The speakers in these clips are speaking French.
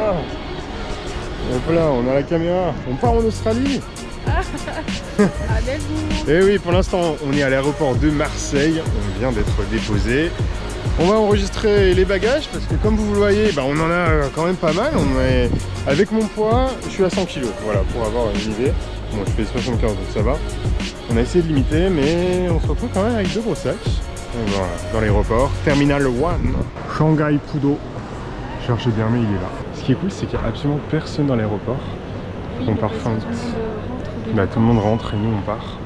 là. Hop là, on a la caméra. On part en Australie. Et oui, pour l'instant, on est à l'aéroport de Marseille. On vient d'être déposé. On va enregistrer les bagages parce que comme vous le voyez, bah, on en a quand même pas mal. Avec mon poids, je suis à 100 kg. Voilà, pour avoir une idée. Bon, je fais 75, donc ça va. On a essayé de limiter, mais on se retrouve quand même avec 2 gros sacs. Donc voilà, dans l'aéroport, Terminal 1, Shanghai Pudong. Cherchez bien, mais il est là. Ce qui est cool, c'est qu'il n'y a absolument personne dans l'aéroport. Oui, on part fin. Bah, tout le monde rentre et nous on part.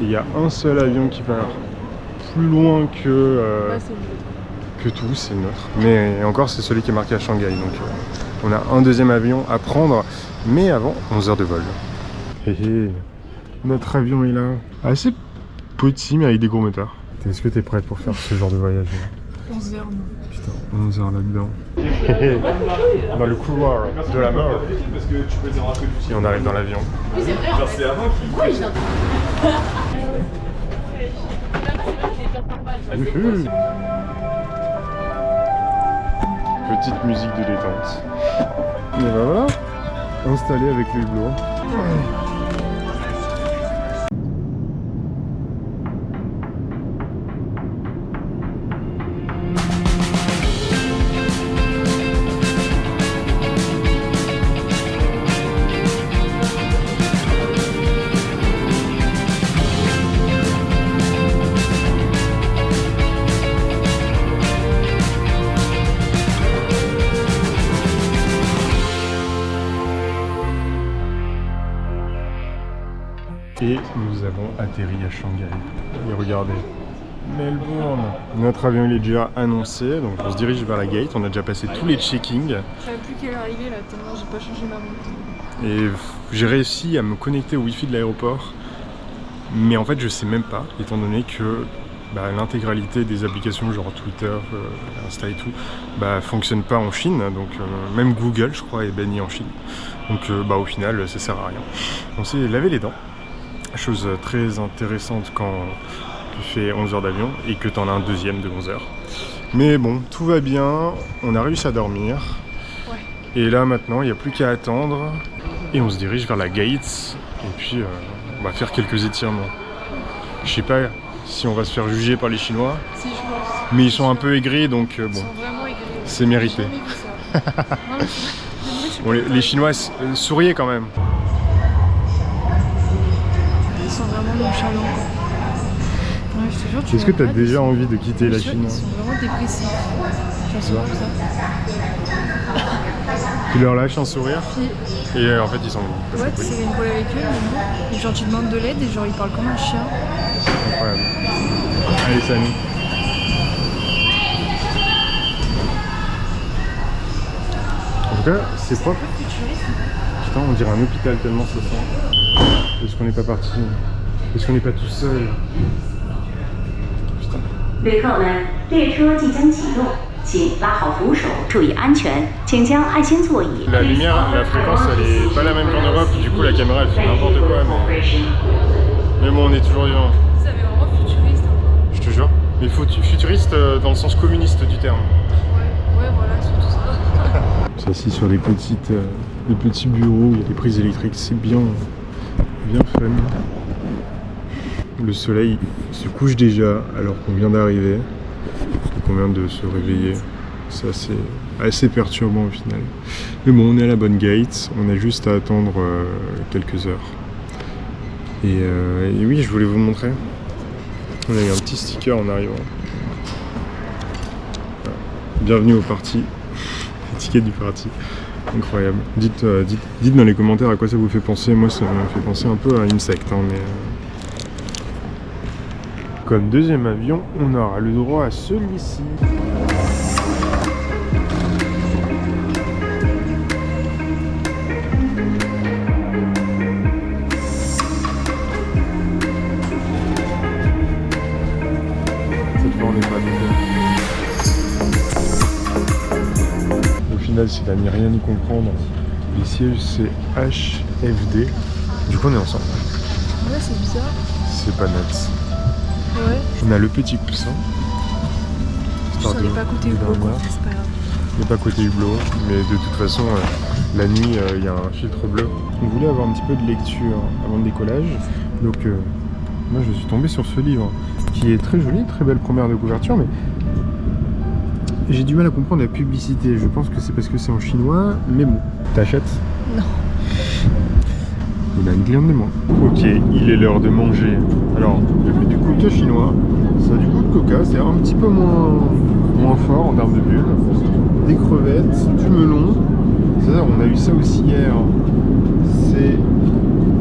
Et il y a un seul avion qui part plus loin que tout, c'est le nôtre. Mais encore, c'est celui qui est marqué à Shanghai. Donc on a un deuxième avion à prendre, mais avant 11 heures de vol. Notre avion est là. Assez petit, mais avec des gros moteurs. Est-ce que tu es prête pour faire ce genre de voyage? 11 heures, non. Putain, 11 heures là-dedans. Dans le couloir de la mort. Et on arrive dans l'avion. Petite musique de détente. Et ben voilà, installé avec le hublot. Et nous avons atterri à Shanghai. Et regardez, Melbourne. Notre avion il est déjà annoncé, donc on se dirige vers la gate. On a déjà passé tous les checkings. Je savais plus quelle heure il est là, tellement j'ai pas changé ma montre. Et j'ai réussi à me connecter au wifi de l'aéroport. Mais en fait je sais même pas, étant donné que l'intégralité des applications genre Twitter, Insta et tout, fonctionne pas en Chine. Donc même Google je crois est banni en Chine. Donc au final ça sert à rien. On s'est lavé les dents. Chose très intéressante quand tu fais 11 heures d'avion et que tu en as un deuxième de 11 heures. Mais bon, tout va bien, on a réussi à dormir. Ouais. Et là maintenant, il n'y a plus qu'à attendre. Et on se dirige vers la gate. Et puis, on va faire quelques étirements. Je sais pas si on va se faire juger par les Chinois. Si, je pense. Mais ils sont un peu aigris, donc bon, c'est mérité. Bon, les Chinois souriez quand même. Ils sont vraiment nonchalants. Ouais, je te jure, est-ce que tu as déjà envie de quitter la Chine? Ils sont vraiment dépressifs. J'en suis comme ça. Tu leur lâches un sourire Puis, et en fait ils sont... ouais, tu sais, il y a une problème avec eux, mais bon. Et genre tu demandes de l'aide et genre ils parlent comme un chien. Incroyable. Allez, c'est à nous. En tout cas, c'est propre. Putain, on dirait un hôpital tellement ça sent. Est-ce qu'on n'est pas parti? Est-ce qu'on n'est pas tout seul? Putain. 旅客们，列车即将启动，请拉好扶手，注意安全，请将爱心座椅。 La lumière, la fréquence, elle est pas la même qu'en Europe. Du coup, la caméra, elle fait n'importe quoi. Mais bon, on est toujours vivant. Ça fait vraiment futuriste. Je te jure. Mais futuriste dans le sens communiste du terme. Ouais, voilà, surtout ça. S'assis sur les petits bureaux où il y a des prises électriques, c'est bien fun. Le soleil se couche déjà alors qu'on vient d'arriver, donc on vient de se réveiller. C'est assez perturbant au final. Mais bon, on est à la bonne gate, on a juste à attendre quelques heures. Et oui, je voulais vous montrer. On a eu un petit sticker en arrivant. Voilà. Bienvenue au parti. Étiquette du parti. Incroyable. Dites dans les commentaires à quoi ça vous fait penser. Moi, ça me fait penser un peu à une secte. Mais comme deuxième avion, on aura le droit à celui-ci. Cette fois, on n'est pas c'est à n'y rien y comprendre. Les sièges c'est HFD. Du coup on est ensemble. Ouais, c'est bizarre. C'est pas net. Ouais. On a le petit coussin. Je savais pas côté gros quoi, c'est pas grave. et pas côté hublot. Mais de toute façon, la nuit, il y a un filtre bleu. On voulait avoir un petit peu de lecture avant le décollage. Donc moi je suis tombé sur ce livre qui est très joli, très belle première de couverture, mais j'ai du mal à comprendre la publicité. Je pense que c'est parce que c'est en chinois, mais bon. T'achètes? Non. Il a une glande de moins. Ok, il est l'heure de manger. Alors, j'ai pris du coca chinois. Ça a du goût de coca, c'est un petit peu moins fort en termes de bulles. Des crevettes, du melon. C'est-à-dire, on a eu ça aussi hier. C'est...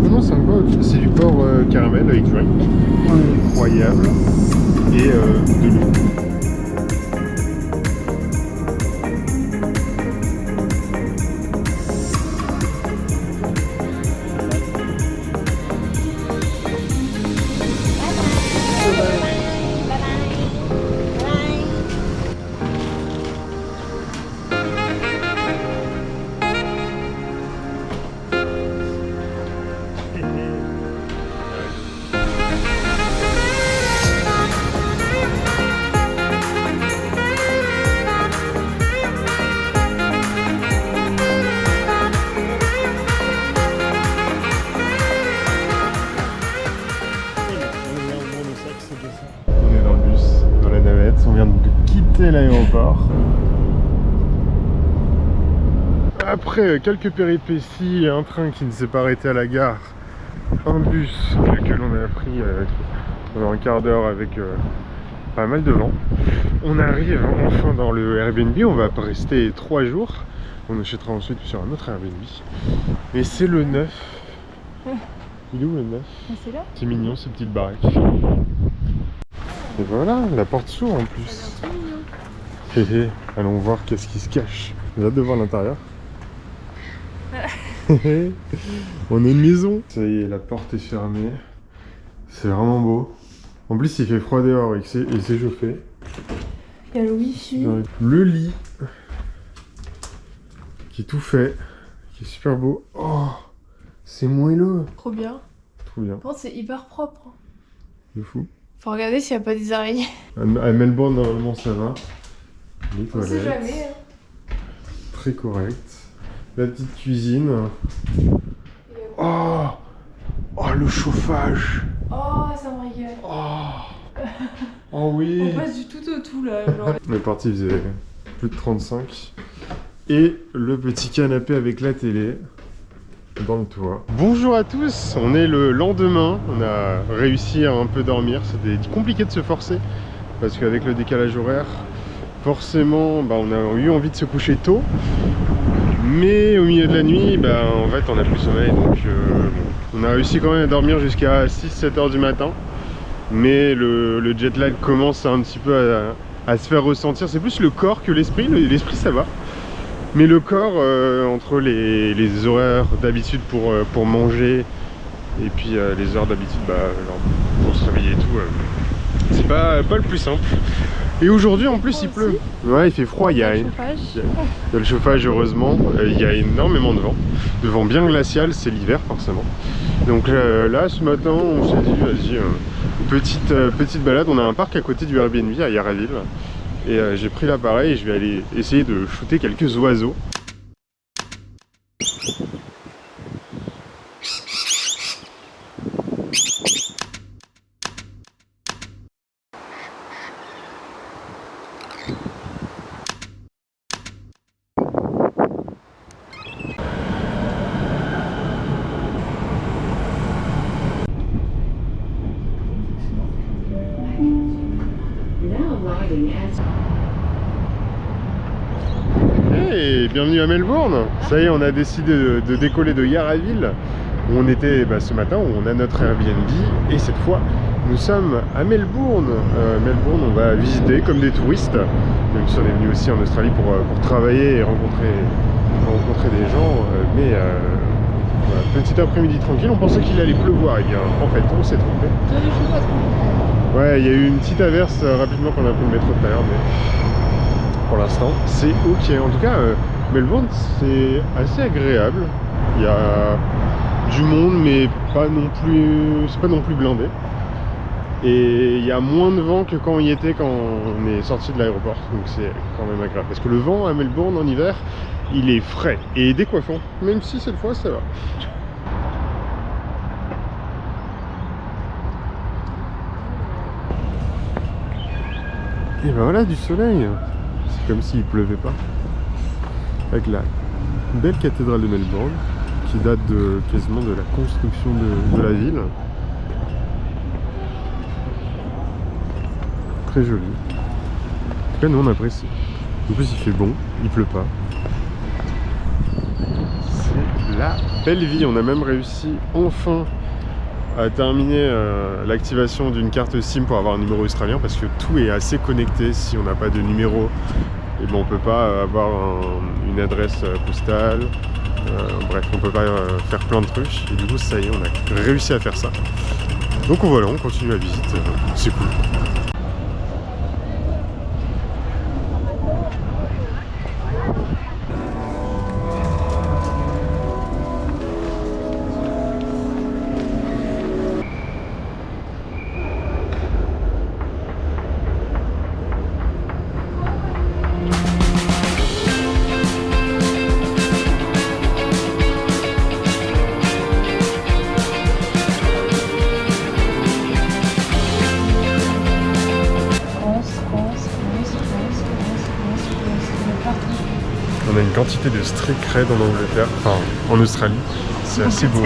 Non, c'est un peu... C'est du porc caramel avec drink. Incroyable. Et de l'eau. On est dans le bus, dans la navette, on vient de quitter l'aéroport. Après quelques péripéties, un train qui ne s'est pas arrêté à la gare, un bus que l'on a pris pendant un quart d'heure avec pas mal de vent. On arrive enfin dans le Airbnb, on va rester 3 jours. On achètera ensuite sur un autre Airbnb. Et c'est le 9. Il est où le 9? C'est là? C'est mignon ces petites baraques. Et voilà, la porte s'ouvre en plus. Hé hé, allons voir qu'est-ce qui se cache. J'ai hâte de voir l'intérieur. On a une maison. Ça y est, la porte est fermée. C'est vraiment beau. En plus, il fait froid dehors et c'est chauffé. Il y a le wifi. Le lit. Qui est tout fait. Qui est super beau. Oh, c'est moelleux. Trop bien. Trop bien. Par contre, c'est hyper propre. De fou. Faut regarder s'il n'y a pas des araignées. À Melbourne, normalement, ça va. Les On sait toilettes. jamais. Très correct. La petite cuisine. Oh, oh le chauffage. Oh, ça me régale. Oh, oh oui. On passe du tout au tout là. Genre... On est parti, il faisait plus de 35. Et le petit canapé avec la télé dans le toit. Bonjour à tous, on est le lendemain. On a réussi à un peu dormir. C'était compliqué de se forcer parce qu'avec le décalage horaire, forcément, on a eu envie de se coucher tôt. Mais au milieu de la nuit, en fait, on n'a plus sommeil. Donc, on a réussi quand même à dormir jusqu'à 6-7 heures du matin. Mais le jet lag commence un petit peu à se faire ressentir. C'est plus le corps que l'esprit. L'esprit, ça va. Mais le corps, entre les horaires d'habitude pour manger et puis les heures d'habitude pour se réveiller et tout, c'est pas le plus simple. Et aujourd'hui en plus il pleut. Ouais, il fait froid, il y a le chauffage heureusement, il y a énormément de vent. De vent bien glacial, c'est l'hiver forcément. Donc là ce matin on s'est dit vas-y, petite balade, on a un parc à côté du Airbnb à Yarraville. Et j'ai pris l'appareil et je vais aller essayer de shooter quelques oiseaux. Hey, bienvenue à Melbourne. Ça y est, on a décidé de décoller de Yarraville où on était ce matin, où on a notre Airbnb, et cette fois nous sommes à Melbourne. Melbourne, on va visiter comme des touristes, même si on est venu aussi en Australie pour travailler et rencontrer des gens, mais voilà, petit après-midi tranquille. On pensait qu'il allait pleuvoir, et bien en fait on s'est trompé. Ouais, il y a eu une petite averse rapidement quand on a pris le métro tout à l'heure, mais pour l'instant c'est ok. En tout cas Melbourne c'est assez agréable. Il y a du monde mais pas non plus, c'est pas non plus blindé. Et il y a moins de vent que quand on y était quand on est sorti de l'aéroport. Donc c'est quand même agréable. Parce que le vent à Melbourne en hiver, il est frais et décoiffant. Même si cette fois ça va. Et ben voilà du soleil. C'est comme s'il pleuvait pas. Avec la belle cathédrale de Melbourne qui date quasiment de la construction de la ville. Très joli. En tout cas, nous on apprécie. En plus, il fait bon, il pleut pas. C'est la belle vie. On a même réussi enfin à terminer l'activation d'une carte SIM pour avoir un numéro australien parce que tout est assez connecté. Si on n'a pas de numéro, et ben on peut pas avoir une adresse postale. Bref, on peut pas faire plein de trucs. Et du coup, ça y est, on a réussi à faire ça. Donc voilà, on continue la visite. C'est cool. On a une quantité de street cred en Angleterre, enfin en Australie, c'est assez beau.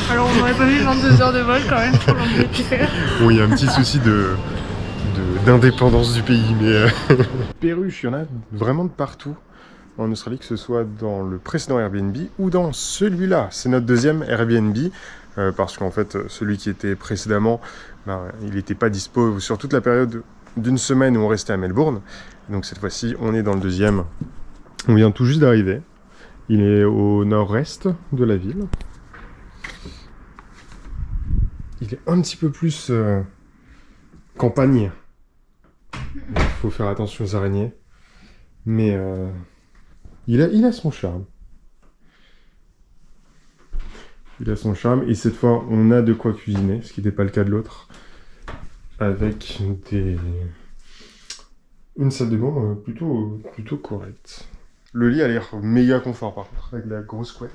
Alors on n'aurait pas vu 22 heures de vol quand même pour l'Angleterre. Bon, il y a un petit souci d'indépendance du pays, mais... Perruches, il y en a vraiment de partout en Australie, que ce soit dans le précédent Airbnb ou dans celui-là. C'est notre deuxième Airbnb, parce qu'en fait, celui qui était précédemment, il n'était pas dispo sur toute la période d'une semaine où on restait à Melbourne. Donc cette fois-ci, on est dans le deuxième. On vient tout juste d'arriver. Il est au nord-est de la ville. Il est un petit peu plus campagne. Il faut faire attention aux araignées. Mais il a son charme. Il a son charme. Et cette fois, on a de quoi cuisiner, ce qui n'était pas le cas de l'autre. Avec une salle de bain plutôt correcte. Le lit a l'air méga confort par contre, avec la grosse couette.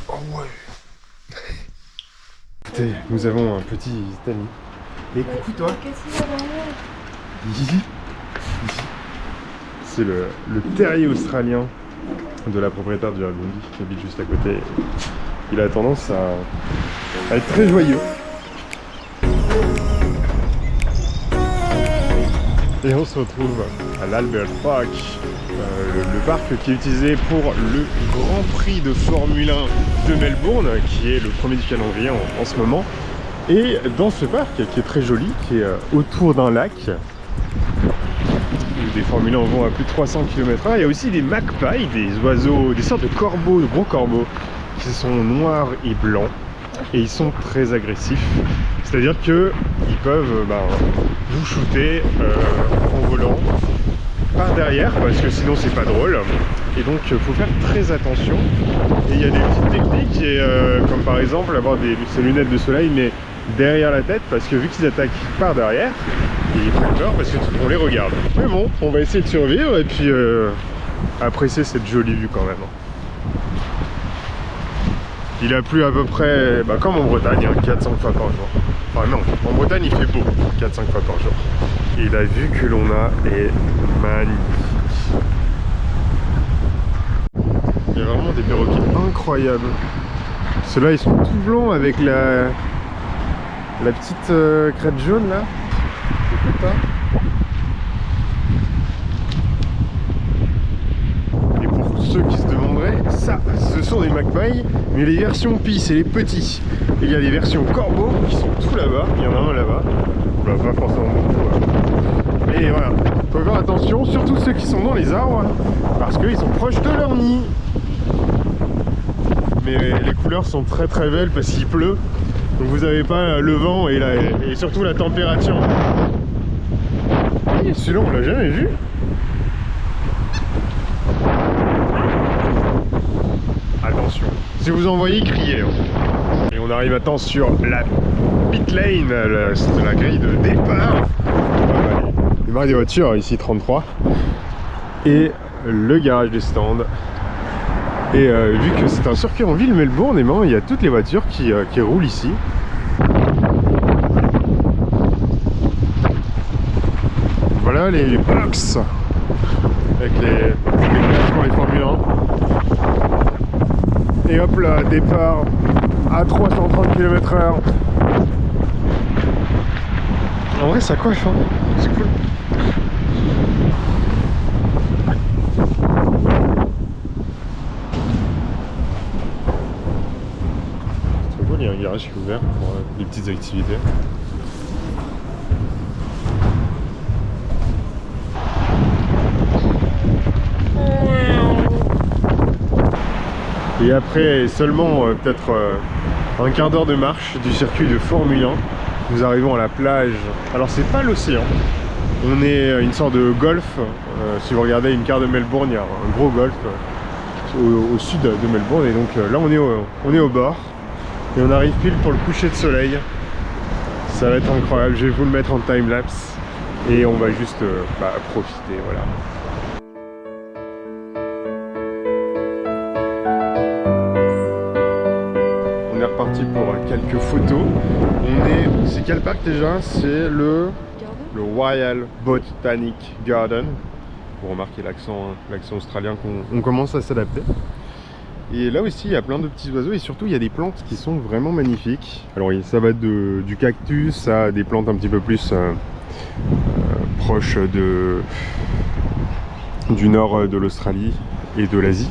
Oh ouais. Écoutez, nous avons un petit ami. Et coucou toi. Ici. C'est le terrier australien de la propriétaire du Airbnb qui habite juste à côté. Il a tendance à être très joyeux. Et on se retrouve à l'Albert Park, le parc qui est utilisé pour le Grand Prix de Formule 1 de Melbourne, qui est le premier du calendrier en ce moment. Et dans ce parc, qui est très joli, qui est autour d'un lac, où des Formule 1 vont à plus de 300 km/h, il y a aussi des magpies, des oiseaux, des sortes de corbeaux, de gros corbeaux, qui sont noirs et blancs. Et ils sont très agressifs, c'est-à-dire qu'ils peuvent vous shooter en volant par derrière, parce que sinon c'est pas drôle. Et donc il faut faire très attention. Et il y a des petites techniques, comme par exemple avoir ces lunettes de soleil mais derrière la tête, parce que vu qu'ils attaquent par derrière, ils prennent peur parce qu'on les regarde. Mais bon, on va essayer de survivre et puis apprécier cette jolie vue quand même. Il a plu à peu près, comme en Bretagne, 4-5 fois par jour. Enfin non, en Bretagne il fait beau, 4-5 fois par jour. Et la vue que l'on a est magnifique. Il y a vraiment des perroquets incroyables. Ceux-là ils sont tout blancs avec la petite crête jaune là. Je sais pas. Ceux qui se demanderaient, ça, ce sont des magpies, mais les versions pie, c'est les petits. Et il y a les versions corbeaux qui sont tout là-bas, il y en a un là-bas, pas forcément beaucoup. Et voilà, faut faire attention, surtout ceux qui sont dans les arbres, parce qu'ils sont proches de leur nid. Mais les couleurs sont très très belles parce qu'il pleut, donc vous n'avez pas le vent et surtout la température. Celui-là on l'a jamais vu. Attention, si vous en voyez, criez. Et on On arrive maintenant sur la pit lane, la grille de départ. Démarrer des voitures, ici 33. Et le garage des stands. Et vu que c'est un circuit en ville Melbourne, et il y a toutes les voitures qui roulent ici. Voilà les box avec les places pour les Formule 1. Et hop là, départ à 330 km/h. En vrai ça coiffe, hein. C'est cool. C'est trop cool, il y a un garage qui est ouvert pour des petites activités. Et après seulement peut-être un quart d'heure de marche du circuit de Formule 1, nous arrivons à la plage. Alors c'est pas l'océan, on est une sorte de golfe. Si vous regardez une carte de Melbourne, il y a un gros golfe au sud de Melbourne. Et donc là on est au bord et on arrive pile pour le coucher de soleil. Ça va être incroyable, je vais vous le mettre en time-lapse et on va juste profiter, voilà. On est reparti pour quelques photos. C'est quel parc déjà? C'est le Royal Botanic Garden. Vous remarquez l'accent australien qu'on commence à s'adapter. Et là aussi il y a plein de petits oiseaux et surtout il y a des plantes qui sont vraiment magnifiques. Alors oui, ça va du cactus à des plantes un petit peu plus proches du nord de l'Australie et de l'Asie.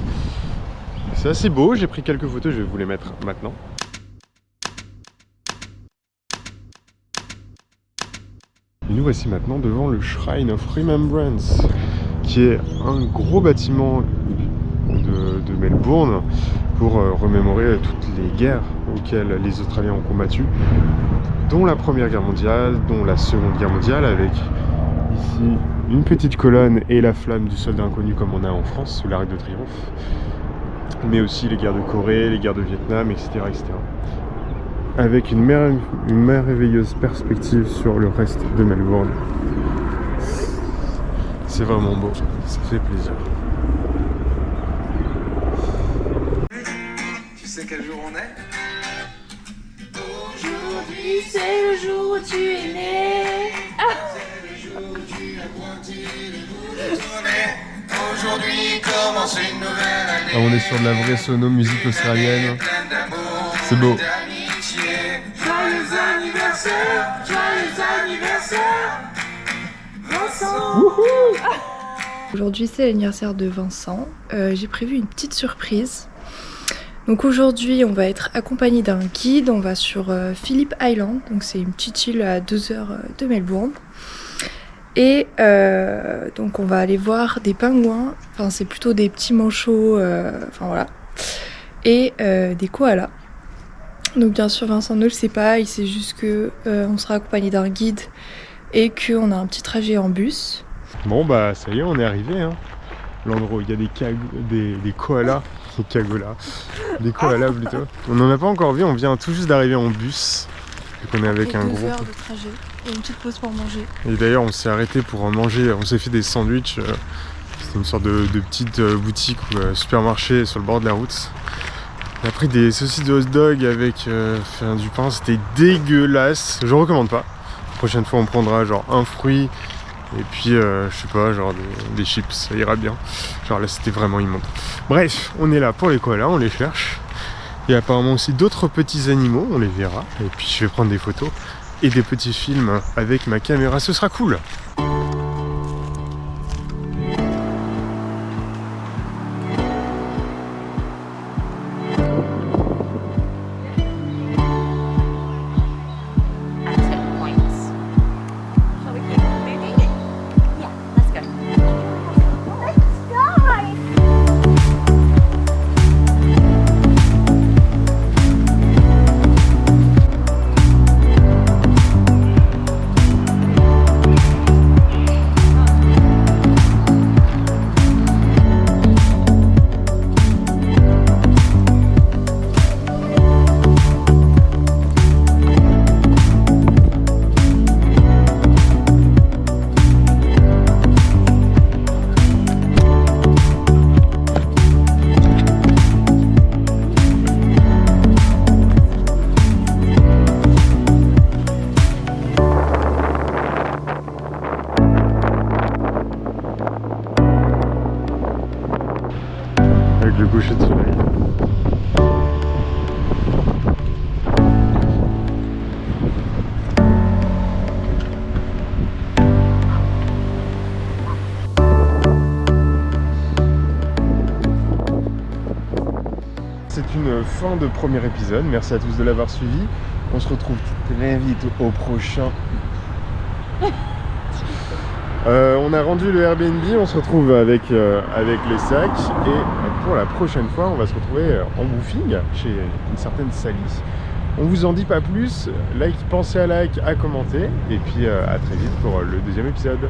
C'est assez beau, j'ai pris quelques photos, je vais vous les mettre maintenant. Et nous voici maintenant devant le Shrine of Remembrance, qui est un gros bâtiment de Melbourne pour remémorer toutes les guerres auxquelles les Australiens ont combattu, dont la Première Guerre mondiale, dont la Seconde Guerre mondiale, avec ici une petite colonne et la flamme du soldat inconnu comme on a en France sous l'Arc de Triomphe, mais aussi les guerres de Corée, les guerres de Vietnam, etc. etc. Avec une merveilleuse perspective sur le reste de Melbourne. C'est vraiment beau, ça fait plaisir. Tu sais quel jour on est? Aujourd'hui c'est le jour où tu es né. C'est le jour où tu as pointé le bout de ton nez. Aujourd'hui commence une nouvelle année. Ah, on est sur de la vraie sono musique australienne. Pleine d'amour, C'est beau. d'amitié. Joyeux anniversaire, Vincent. Aujourd'hui c'est l'anniversaire de Vincent. J'ai prévu une petite surprise. Donc aujourd'hui on va être accompagné d'un guide, on va sur Phillip Island, donc c'est une petite île à 2 heures de Melbourne. Et donc on va aller voir des pingouins, enfin c'est plutôt des petits manchots, enfin voilà, et des koalas. Donc bien sûr Vincent ne le sait pas, il sait juste que on sera accompagné d'un guide et qu'on a un petit trajet en bus. Bon bah ça y est, on est arrivé, hein. L'endroit où il y a des koalas, des koalas plutôt. On n'en a pas encore vu, on vient tout juste d'arriver en bus, vu qu'on est avec un 2 groupe. heures de trajet et une petite pause pour manger. Et d'ailleurs on s'est arrêté pour manger, on s'est fait des sandwichs, c'était une sorte de petite boutique ou supermarché sur le bord de la route. On a pris des saucisses de hot dog avec du pain, c'était dégueulasse, je recommande pas. La prochaine fois on prendra genre un fruit et puis je sais pas, genre des chips, ça ira bien. Genre là c'était vraiment immonde. Bref, on est là pour les koalas, on les cherche. Il y a apparemment aussi d'autres petits animaux, on les verra. Et puis je vais prendre des photos et des petits films avec ma caméra, ce sera cool. le coucher de soleil. C'est une fin de premier épisode, merci à tous de l'avoir suivi. On se retrouve très vite au prochain. On a rendu le Airbnb, on se retrouve avec les sacs et pour la prochaine fois on va se retrouver en woofing chez une certaine Sally. On vous en dit pas plus, pensez à like, à commenter et puis à très vite pour le deuxième épisode.